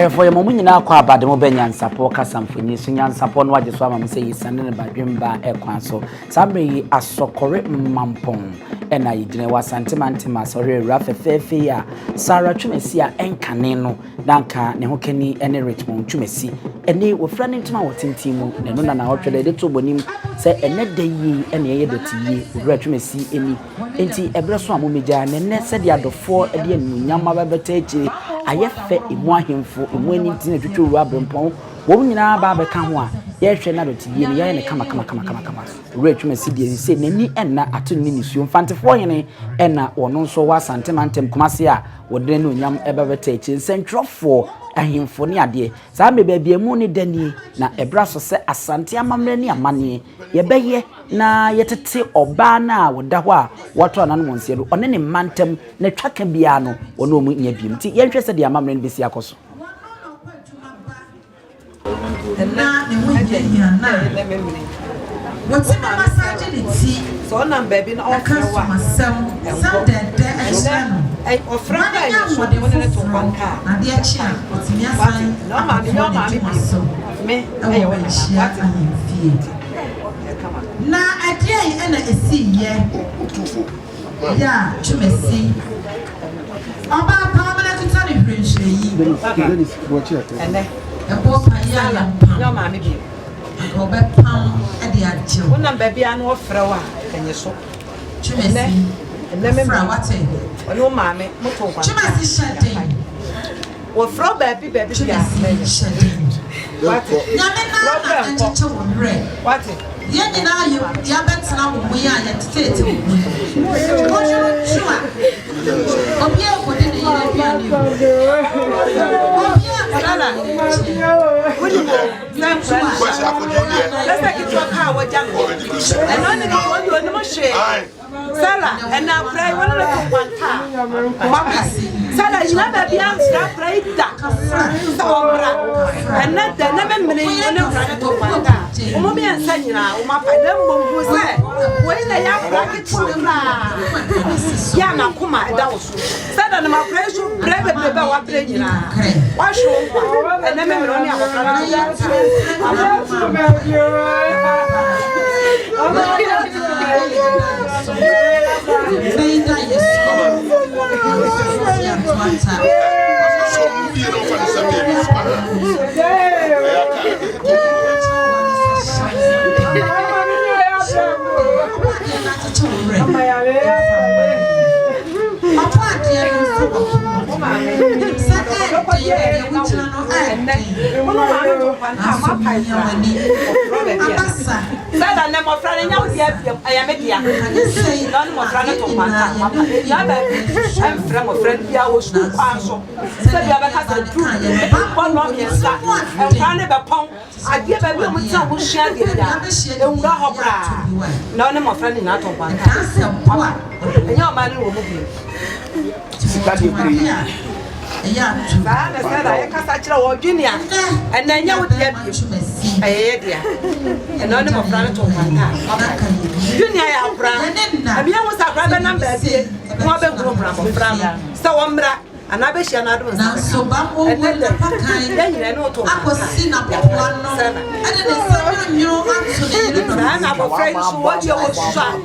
I for a moment now, quite bad, the NYANSAPO, Casamfini, NYANSAPO, no, I just want to say, sending by Jimba Equanso. Somebody as so correct Mampong, and I didn't was Santimantimas or Rafa Fefia, Sarah Chumesia, and Caneno, Danka, Nehokeni, and Richmond Chumesi, and they were friendly to my team, and none of our little bonim say, and net day ye, and ye, the tea, Rachumesi, any, anti Ebraswam Mumija, and said the other 4 at the end, Yama Babatage. I have fed in one him for when it's in a true rubber pond. Woman in our barber come one. Yes, another tea, and come. Rich Messi said, Nini and not at 2 minutes, you fancy for any, and not or no so was Santimantem Commercia, would then no yam ever take in Central for a him for near dear. Sammy baby a money denny, na a brass of set Asante Mamrenia money. Ye bay na yet a tea or bana with Dawa, what on once you on any mantem, ne track and piano, or no near beauty. You interested the Mamren Bisiacos. What's in my massage? So I'm baby, no, I can't myself. Sadden and African, what they wanted to one car. And the chair, what's in your sign? No, mommy, me, I will share and feed. Now, I dare and I see, yeah, to me see. About permanent Tony Prince, and then a book, no, mammy. Robert Pound at the actual one, baby, I know flower and your soap. Chimney and lemon, what's it? No, mammy, Chimney Sadden. Or from baby, Sadden. What? What? Yet now you, Yabets now we are at state. What you sure? Oh, yeah, what did you let's take it to a car with Jacko. And only the one you are the machine. Salah, and now pray one of one car. Salah, you never be answered, pray duck. And not the never many to one car. Mommy and Senna, my father who said, when they are bracket to the Yana Kuma, that was said, and my praise you brave about what they wash over, and then only our yeah, I can't Junior, and then you would get and none of Frank to one time. Junior, I was a brother number, mother group from Sawambra. And I wish another one. So, Bambo, and then I know to I was seen up at 1 and then I'm afraid to watch your shop.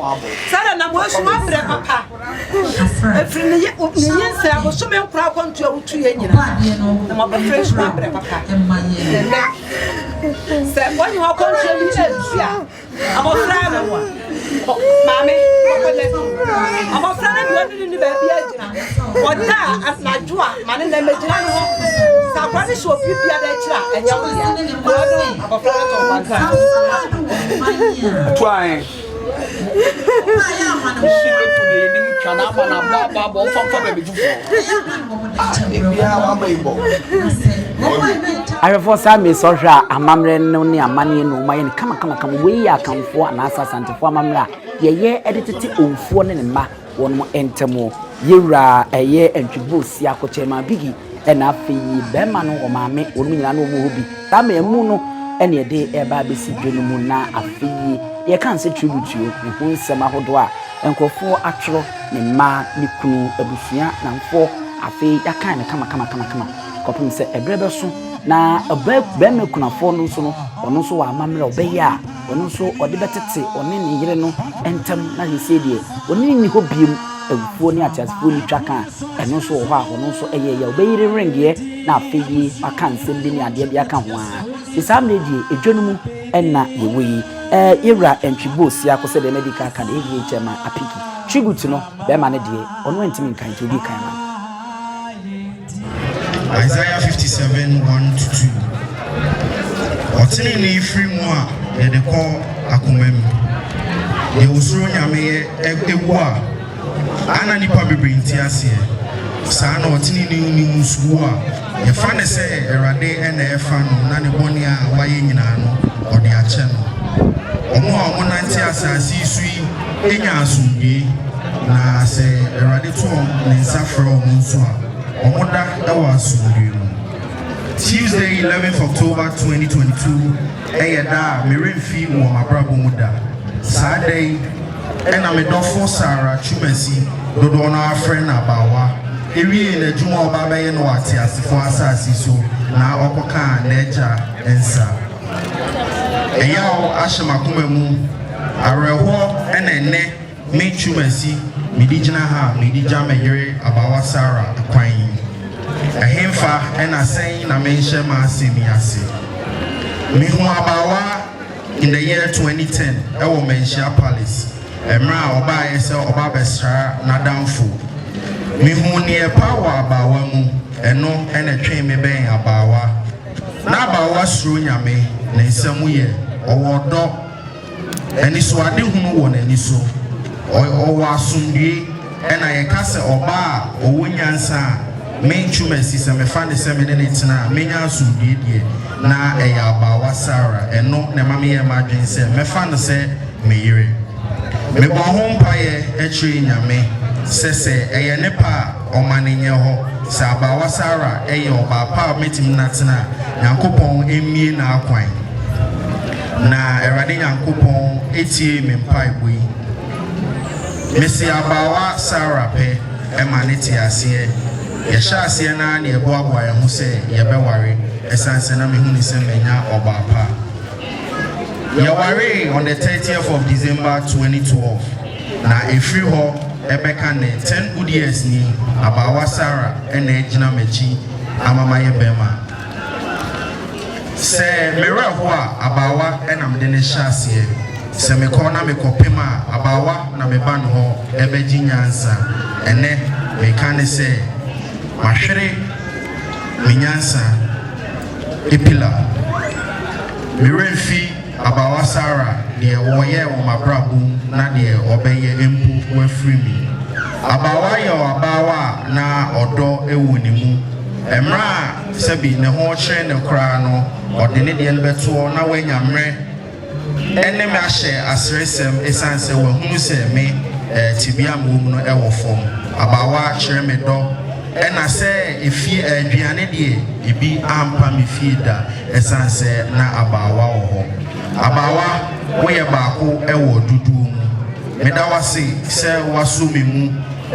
Sadden, I was my papa. A friend, yes, I was so many proud to 2 years. I'm afraid to my papa. Said, when you are controlling, I'm a friend one. Mammy, I'm a friend in the baby. What that as my joie, man, and then somebody should be the and you're trying. I reform Sammy Sosha, a mamren no near money no mine. Come, we are come for an Asante for Mamla. Ye edited on 4 and ma, 1 more enter more. Yira a year and tributes Yakochema Biggie, and I feel Bemano or Mammy or Milano Mobi. Tame Muno, any day a baby see Junumuna, a fee. Ye can't say tribute to you, and who summer hodwa, and go for actual, ni ma, ni kunu, a buffia, and 4 a fee, a kind of come. kɔpem sɛ ɛbrɛ bɛso na bɛmɛ kunafo no nso no ɔno nso wɔ amammerɛ ɔbɛyɛ a ɔno nso ɔde bɛtete ɔne ne yere no ɛntɛm na yɛsie deɛ ɔne ni hɔ biem awufuo ne ateasefoɔ ni twa ka ɛno nso wɔ hɔ a ɔno nso ɛyɛ yɛ ɔbɛyere rengeɛ na afei yi aka nsɛm bi ne adeɛ bi aka ho a saa mmerɛ deɛ edwa no mu ɛna yɛwɔ yi yɛwura ntwibo si akɔsɛ deɛ medical card ɛyɛ kyɛma apiki tribute no bɛma ne deɛ ɔno ntimi nkan nti obi kan ma Isaiah 57:1-2. Otini ni free mu a ye de ko akoma mu. Ye osuro nyame ye ewu a ana nipa bebre nti ase. Saa na otini ni musu a ye fa ne se Erade ena e fa no na ne boni a waye nyina no ode a che no. Omo a omo nanti asase sui enya asumdie na se Erade to ne nsafro omo nso a Omoda Ewa Tuesday, 11th October 2022. Eyada Mirimfi wo mabrabo muda. Sadden and Amidofo Sarah Chumesi dodo na friend abawa. Ewie na juma obaba ye no ate asefo asasi so na okoka neja ensa. Eyawo ahyemakoma mu areho ene me Chumesi midijina ha midija meyere abawa Sarah kwan ahemfa ena sen na menhye ma asemi ase mihu abawa in the year 2010 ewo Manhyia Palace emra oba yese oba besra na damfo mihu ne power abawa mu eno ena twen me ben abawa na abawa suro nyame na nsam ye owodo eni so ade hunu wo na ni so o asumdie ena ye kase oba owo nyansa me Chumesi se me fa ne se me ne tina me nya asumdie die na eya abawa Sarah eno ne mame ye madwen se me fa ne se me yire me bo ho mpaye etri nyame se eye ne pa o manenye ho sa abawa Sarah eye oba pa metim na tina Nyankopon emie na akwan na Erade Nyankopon etie me mpa igbo Mesi abawa Sarah pe emaneti ase ye sha ase na na ebo aboa ye ho se ye be ware esanse na me hu ni se menya oba pa ye ware on the 30th of December 2012 na efri ho ebeka ne 10 good years ni abawa Sarah ena ejina machi amama ye bema se mere ho a abawa ena mde ne sha ase se me kona me kopema abawa na me ban ho ebeji nyansa ene me kan se mahwere me nyansa epila me remfi abawa Sarah de woye wo mabrabo na de obeye empu wa free me abawa ye abawa na odo ewu ni mu emra sebi ne ho hye ne kra no ode ne de beto na wanyamre ene me ahye asresem esanse wa hunu se me tibia mom no ewo fom abawa kire me do ena se efie aduane de ebi ampa me fie da esanse na abawa wo ho abawa wo ye baako ewo dudu mu meda wase se waso me mu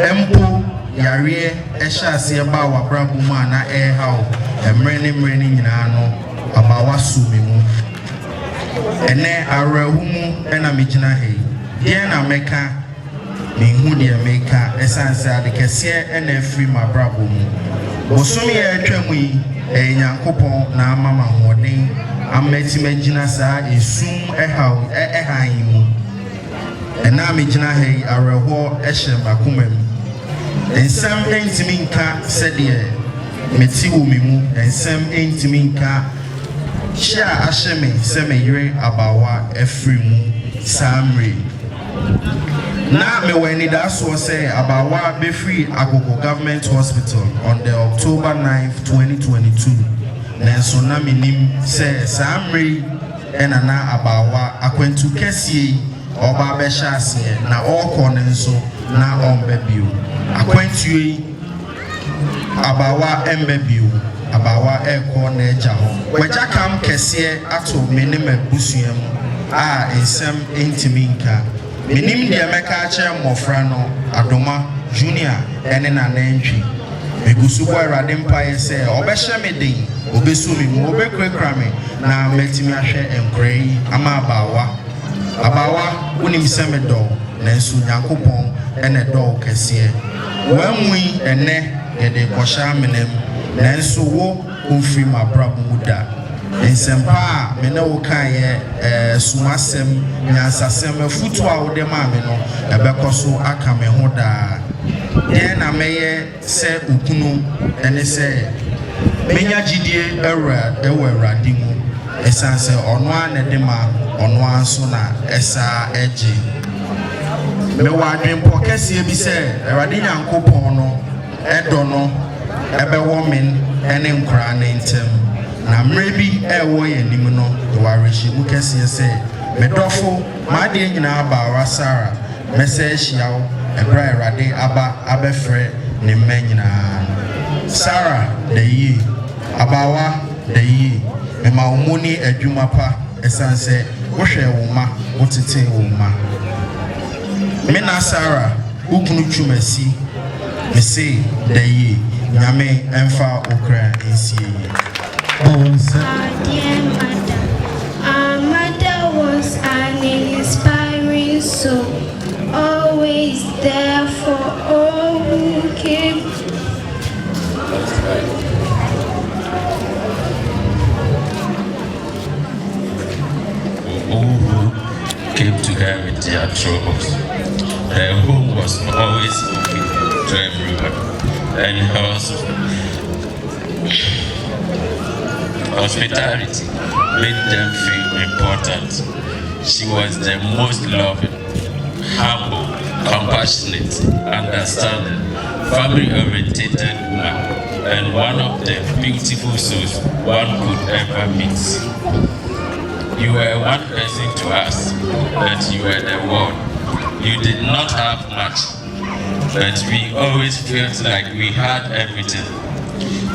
empo yare ehya ase ba wa brabo mu ana hawo emre ne nyina no abawa so me mu ene arahumu ena mejina he die na meka me hu die meka esanse ade kese ena free mabrabo mu bosumi ya atwamu yi Nyankopon na amama hoden ameti mejina sa esum ehan mu ena mejina he araho ehye makomam ensam entimi nka sede meti wo me mu ensam entimi nka Sha asheme se me yire abawa efri mu samre na me weni da so say abawa be free Agogo Government Hospital on the October 9th 2022 na so na minim se samre ena na abawa akwantu kese oba be sha ase na okọ ne nso na ombebio akwantu abawa embebio abawa eko na eja ho weja kam kese ato menim abusuam a ensem entimi nka menim de meka ache mofra no adoma junior ene na nantwi Megusu boy Radimpa say, Obesha me ding, Obesumi, Obekwe na metimi ahwe enkrai ama abawa unim semedo na nsu Nyankopon ene do kese wamui ene yede kosha menem na nsu wo umfiri mabrabu muda ensempa me na wo kan ye sumasem nyansasem afutu a wo de ma me no ebekoso aka me ho da ye na meye se ukunu ene se menya gidie ewurade mu esanse ono ane de ma ono anso na esa eji me wa adwempo kese bi se Awurade Nyankopon no edo no ebewo men ene nkura na ntem na mrebi ewo ye nim no de wareshi mu kese se medofo ma de nyina ba wasara mese hia ebra Awurade aba abefre ne manyina Sarah de yi abawa de yi ema omuni adwuma pa esanse wo hwe wo ma wo tete wo ma Mina Sarah ukunu twumasi me say de yi nyame emfa okra ensie Dear mother, our mother was an inspiring soul, always there for all who came. Who came to her with their troubles. Her home was always open to everyone, and her hospitality made them feel important. She was the most loving, humble, compassionate, understanding, family-oriented woman, and one of the beautiful souls one could ever meet. You were one person to us, but you were the world. You did not have much, but we always felt like we had everything.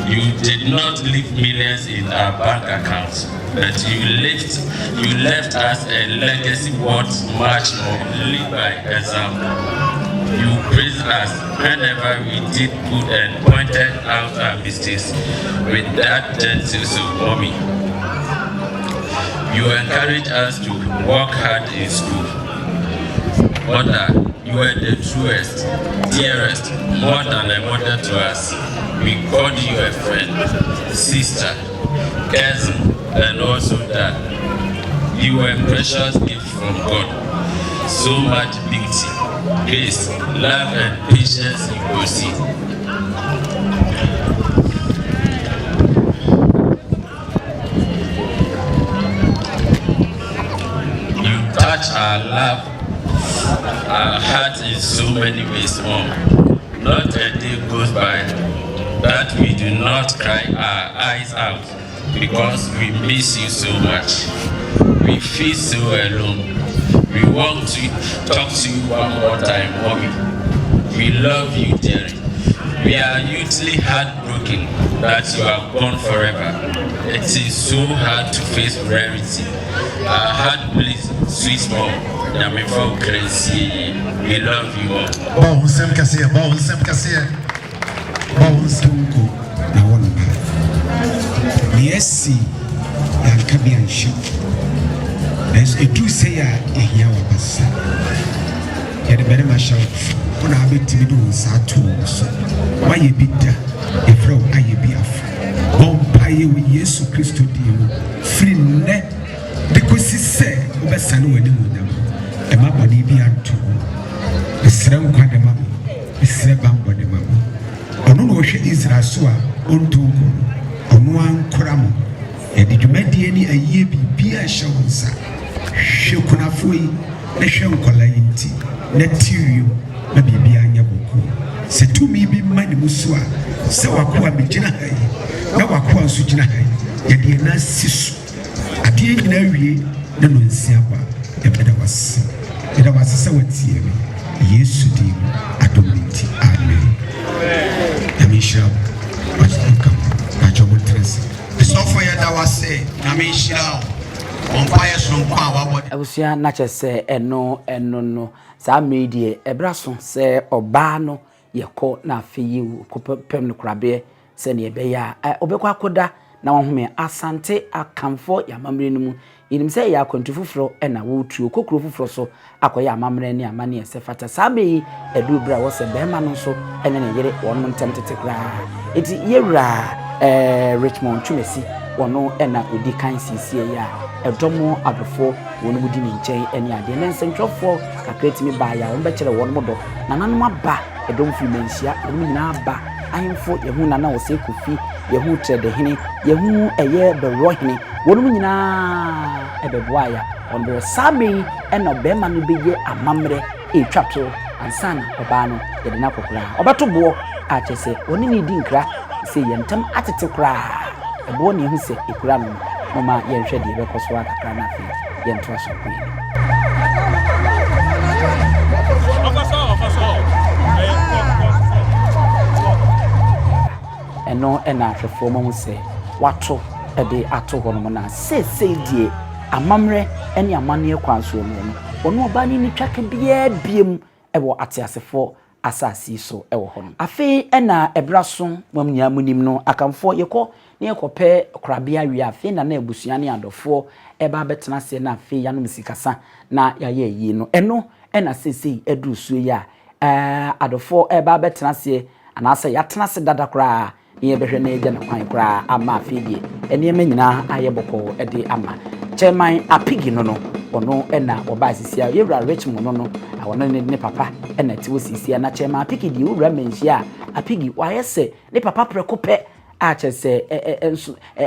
You did not leave millions in our bank accounts, but you left us a legacy worth much more. Live by example. You praised us whenever we did good and pointed out our mistakes with that gentle soul, mommy. You encouraged us to work hard in school. Mother, you were the truest, dearest, more than a mother to us. We called you a friend, sister, cousin, and also dad. You were a precious gift from God. So much beauty, grace, love, and patience you possess. You touch our love, our heart in so many ways, Mom. Not a day goes by that we do not cry our eyes out because we miss you so much. We feel so alone. We want to talk to you one more time, Mommy. We love you dearly. We are hugely heartbroken that you are gone forever. It is so hard to face reality. Our heart bleeds, sweet Mom. We love you all. Yes, Yankabian ship. As a true sayer, a Yawabasa. Yet a better mashup on our bit to do Saturns. Why a bitter, a fro, I be a Bompire with Yesu Christo dear. Free net, because he said, Obasano and them. A mabody be unto the Sram Quadamam, the Srebam Bodamam. Ono Ocean is Rasua, Untungo, Onuan Kuramo, and did you make any a year be a shawsa? Shokunafui, a shawkolainti, Netiu, maybe Bianya Boku. Say to me be money Musua, Sawakua Bijinahai, Nawakua Sujinahai, Yadiana Sisu, at the end of the year, the Nunsiaba, the better was. It was a Sawati, yes, to him, Adomiti, Amen. Yamisha was come, Najomo Tracy. The software that was say, Yamisha, umpires from Power. I was here not just say, no, no. Some media, a brasso, say, or bano, yɛkɔ na afeyi kopem no krabe se ne beya obekwa koda na wahome Asante akamfo yamamre no mu yinim se ya akwantu fufuro na wotuo kokuro fufuro so akoya amamre ne amane ese fata sabe edu bra wo se behema no so ene ne yere wonno ntem tete kra eti yewra Richmond Chumesi wono na odi kan sisie ya edomo adofo wono mudi ne nchen ene ade ne nsentwofo kakretimi ba ya won be kire wono modo nananum aba edom fi mensia wono nyina aba ahemfo yehu nana wo se kofi yehu trede hene yehu eye bewo hene wono nyina ebeboa ya ondo sabe ena bema no beye amamre etwato ansana oba no yede na kokora obato bo a chese woni ni di nkra se yentam atete kora ebo ne hu se ekura no mama yenhwe de bekoso akakra na fe yento aso kwe eno ena hwefo mo se wato ede ato hono mo na se die amamre ene amane kwanso no ono oba ni twaka bia biem ewo atiasefo asasi so ewo hono afi ena ebraso mam nyamunim no akamfo yekọ ne yekope krabia wi afi na ebusua ne adofo eba betena se na afi yanom sikasa na yaye yi no eno ena sesei edu suo ya adofo eba betena se anase yatena se dada kra ne yebehwe na eja na kwan kra ama afi die ene nyina ayeboko ede ama chairman apigi no ono ena oba sisia yewra Richmond no awono ne papa ena tiwo sisia na chairman apigi di wura Manhyia apigi wayese ne papa prekope a chese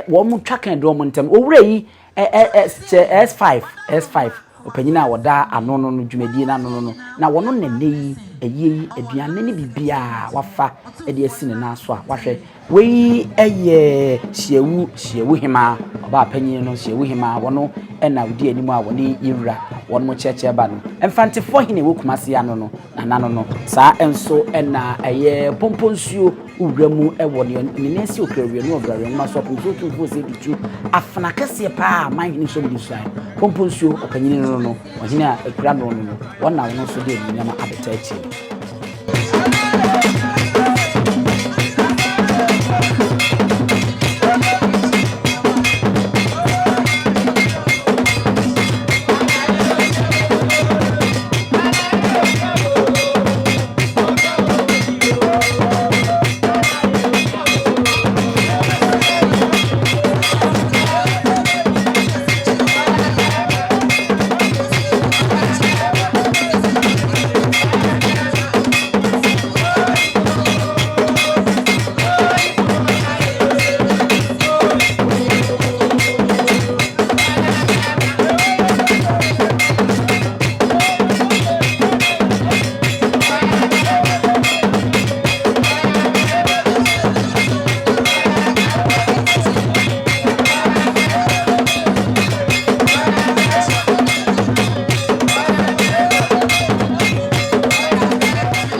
wo mu twakan do mo ntem owura yi S5 opanyina woda ano no dwumadi na no na wono nene yi aduane ne bibia wafa ede asine na so a wahwe wei eye hyewu hima oba panyin no hyewu hima wono ena odi animu a woni yewura wono mo cheche ba no emfantefo hine wokumase ano no na nano no saa enso ena eye pomponsuo uramu ewo ne nesi okrawia no obrawe no so pomponsuo fo se ditu afana kase pa man hine so bisai pomponsuo opanyini no ohine a ekura no wona wono so de nyama abeta echi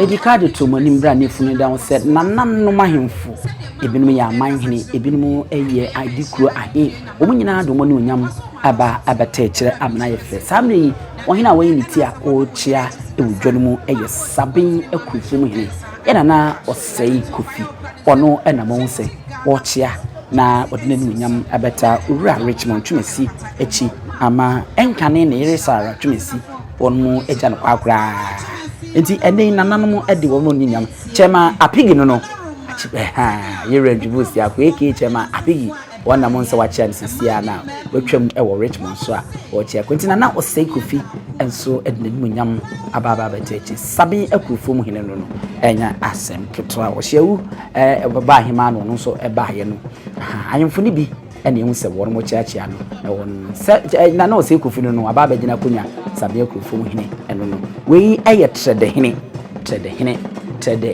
Edikade to mani mbra ne funu down said nanan no mahemfo ebinum ya manhene ebinum eye adikuro ahe omunyina do mani onyam aba abata kire amna yefe samre yi ohina wayi nitia o chia ewudwanu mu eye sabin akufum hene ena na osei kofi ono ena mo nse o chia na odine ni onyam abata owura Richmond Chumesi echi ama enkane ne yere Sara Chumesi onu eja no kwakura enti ene nananum ede wo mo nyam chema apigi no yere dwubusi akweke chema apigi wona mo nse wachi ansisia na watwam ewo Richmond so a wo chia kwenti na osei kofi enso ede ne nyam ababa batechi sabi akufom hene no enya asem ketwa wo hyewu baba ahima no so eba ye no anyemfo ni bi ene hu se wo mo chiachia no na won na osei kofi no ababa gina kunya sabi akufom hene eno no wei eye trede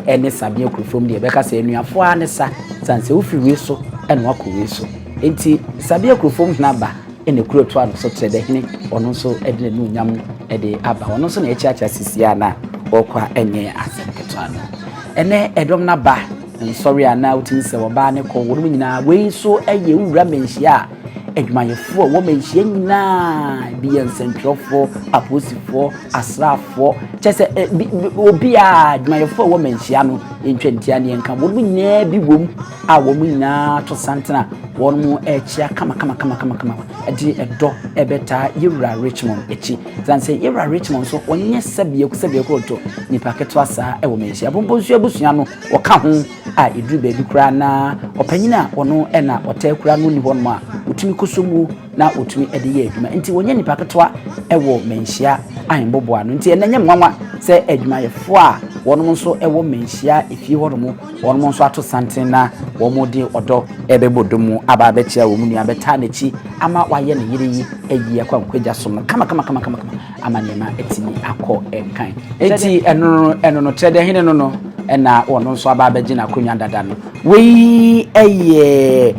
ene sabi akufom de beka se enuafo anesa sanse ofi wi so eno akowi so enti sabi akufom hene ba ene kuroto ano so trede hene ono so edine nu nyam ede aba ono so na echiacha sisia na okwa enye asemketo ano ene edom na ba sorry ana utin se wo ba ne ko wo nyina wei so eye wura Manhyia adwumayɛfoɔ wɔ manhyia nyinaa bi yɛ nsɛntwerɛfoɔ aposifoɔ asraafoɔ kyɛ sɛ obi a adwumayɛfoɔ wɔ manhyia no ntwantia ne nka wɔn nyinaa bi wom a wɔn nyinaa to santena wɔn mu ɛkyia kama ɛde ɛdɔ ɛbɛtaa yɛwura Richmond akyi zanse yɛwura Richmond so ɔnyɛ sɛbea kɔtɔ nipa ketewa saa ɛwɔ manhyia bombosu abusua no wɔka ho a eduru baabi kura na ɔpanyin a ɔno ɛna ɔtaa kura no ni hɔ no a otumi kosomu na otumi ɛde yɛ adwuma nti wɔnyɛ nipa ketewa ɛwɔ manhyia ahemboboa no nti ɛnanyɛ mwanwa sɛ adwumayɛfoɔ a wɔn nso ɛwɔ manhyia efie hɔ no wɔn nso ato santen na wɔn de ɔdɔ ɛbɛbɔ domu aba abɛkyia wɔn nua bɛtaa n'akyi ama wayɛ ne yere yi ayi akɔ nkwagya so no kama ama nneɛma etimi akɔ ɛnkan eti ɛno no kyerɛ dɛ hene no ɛna wɔn nso aba abɛgye n'akonnwa dada no wei ɛyɛ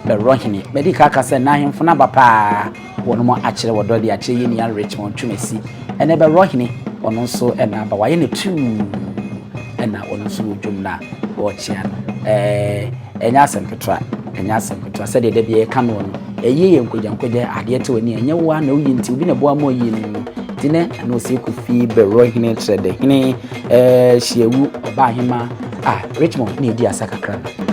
bɛrɔ hene mɛdi kaka sɛ n'ahemfo na ba paa wɔn mo akyerɛ wɔdɔ de akyerɛ yɛ nia Richmond twemasi ɛna bɛrɔ hene ɔno nso ɛna ba wayɛ ne tu ɛna ɔno nso wɔ dwom na wɔkyea no ɛnyɛ asɛm ketewa sɛ deɛ bi ɛka no no ɛyɛ yɛ nkwagya adeɛ te wani ɛnyɛ wa na woyi nti obi na boa mo yi no tine na osi ku fi bɛrɔ hene kyerɛ de hene hyiawu ɔba ahema a Richmond na edi asa kakra no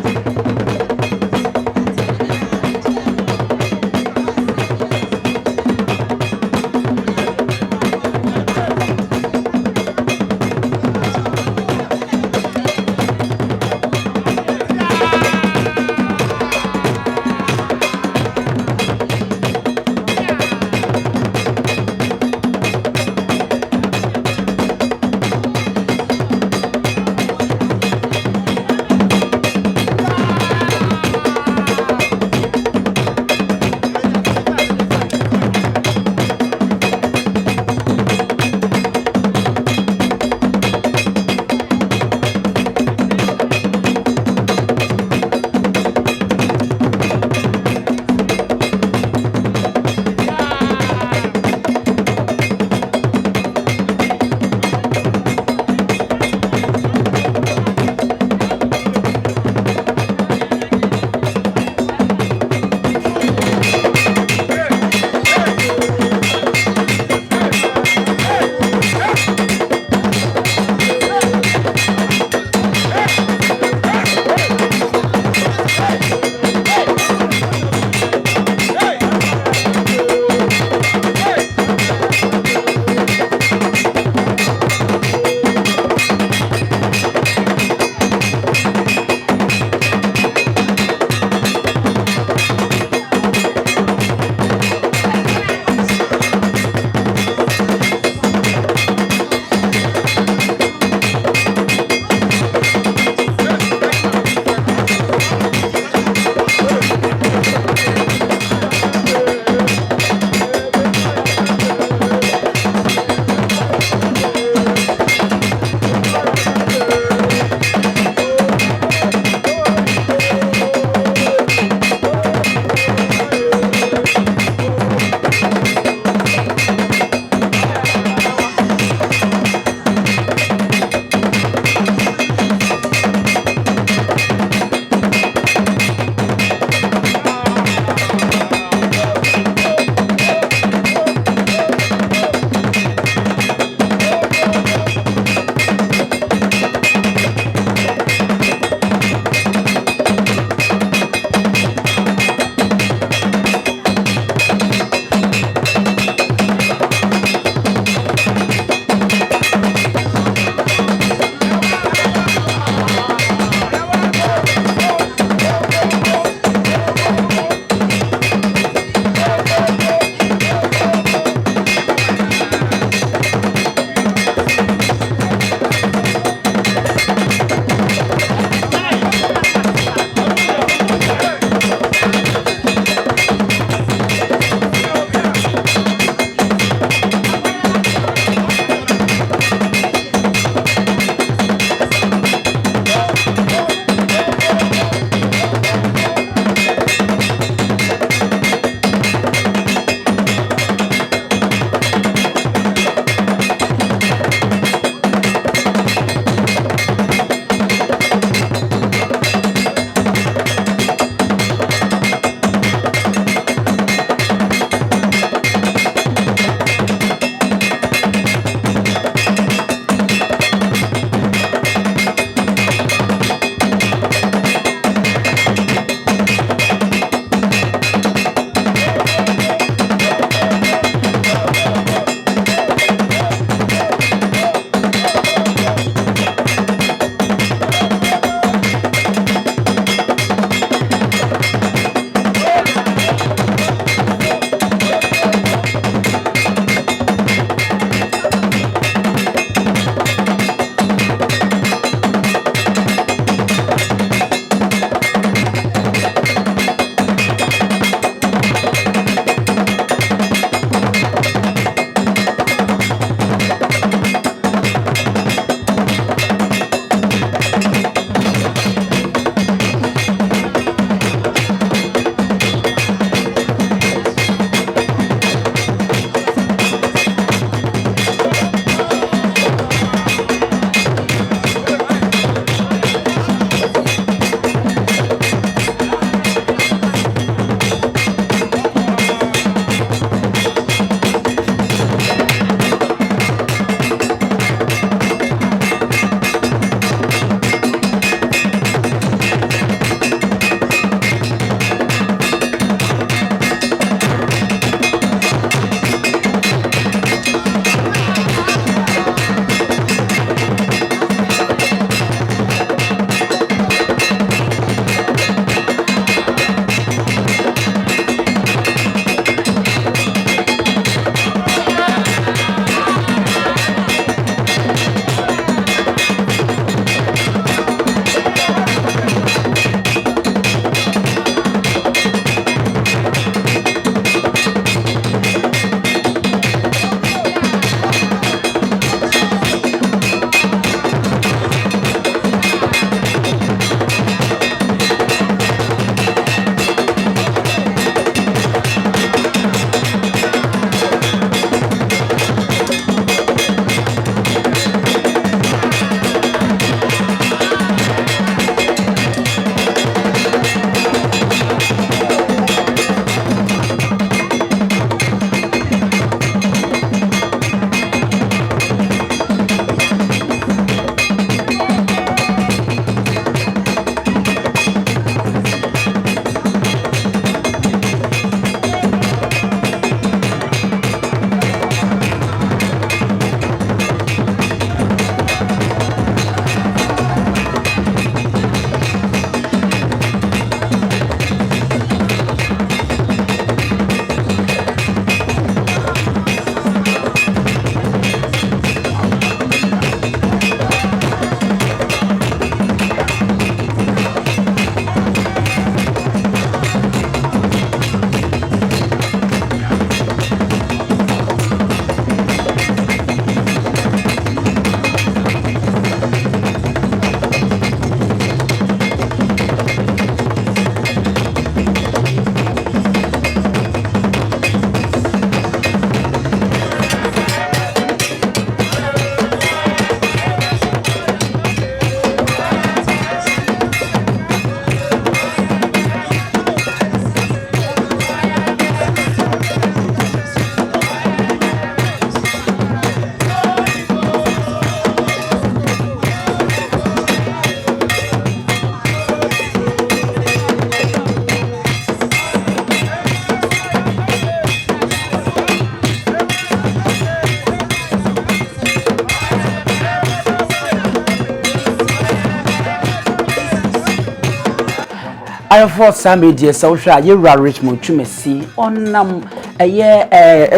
I for some media social you Richmond Chumesi onam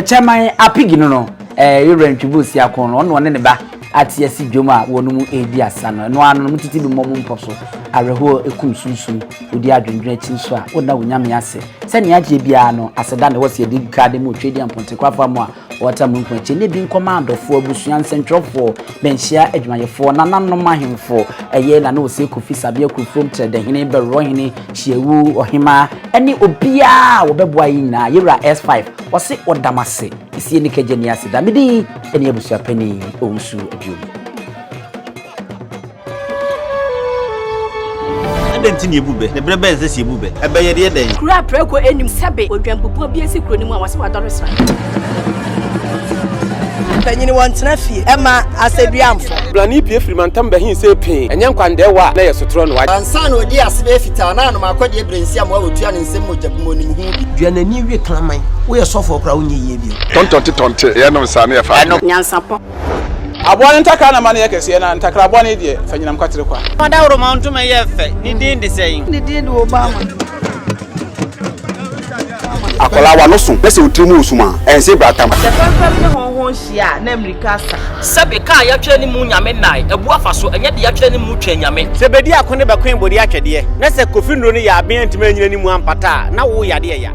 chairman apigino you rent to boost ya corn on one in the back at yes Joma wonu edi asano no anu mutiti bi momum poso areho ekum sunsun odi adwendwen chinso a wona wonyame ase se ne agye bia no aseda ne wose edi kade mu twedi amponte kwafa mu a wata mu nkwache ne bi nkomandofo abusuan centralfo benhia adwumayefo nananom ahemfo na no wose kofi sabia kufom trede hene bero hene hiewu ohima ene obia wo beboa yina yira S5 wose odamase isie ne kagye ase da medi ene abusua pani owusu Denti ni bube ne brebe nse si bube ebe ye de den kura preko enim sebe odwampopo bi esi kuro ni mu a wase wadore sra panyini wontena fie ema aseduamfo blani pie frimantam behin se pin enye nkwande wa na yesotro no wa ansa na odi asebe fita na no makode brensia mo awotua ne nsem mojabumo ni hu duanani wie klaman wo ye sofo okra wo nye ye bi tonte ye no sane ya fa NYANSAPO abone ntaka na mane yakese na ntakra abone de fanyinam kwatere kwa oda woro ma ntuma ye fe ni din de sei ni din de obama akola wa no so pese utrimu usuma ense bratam se fanfam ne honhon hia na amerika sa sebe ka ya twa ni mu nyame nai ebu afa so enye de ya twa ni mu twa nyame se bedi akone be kwen bodi atwede na se kofi nro ni ya aben ntima nyina ni mu ampata na wo yade ya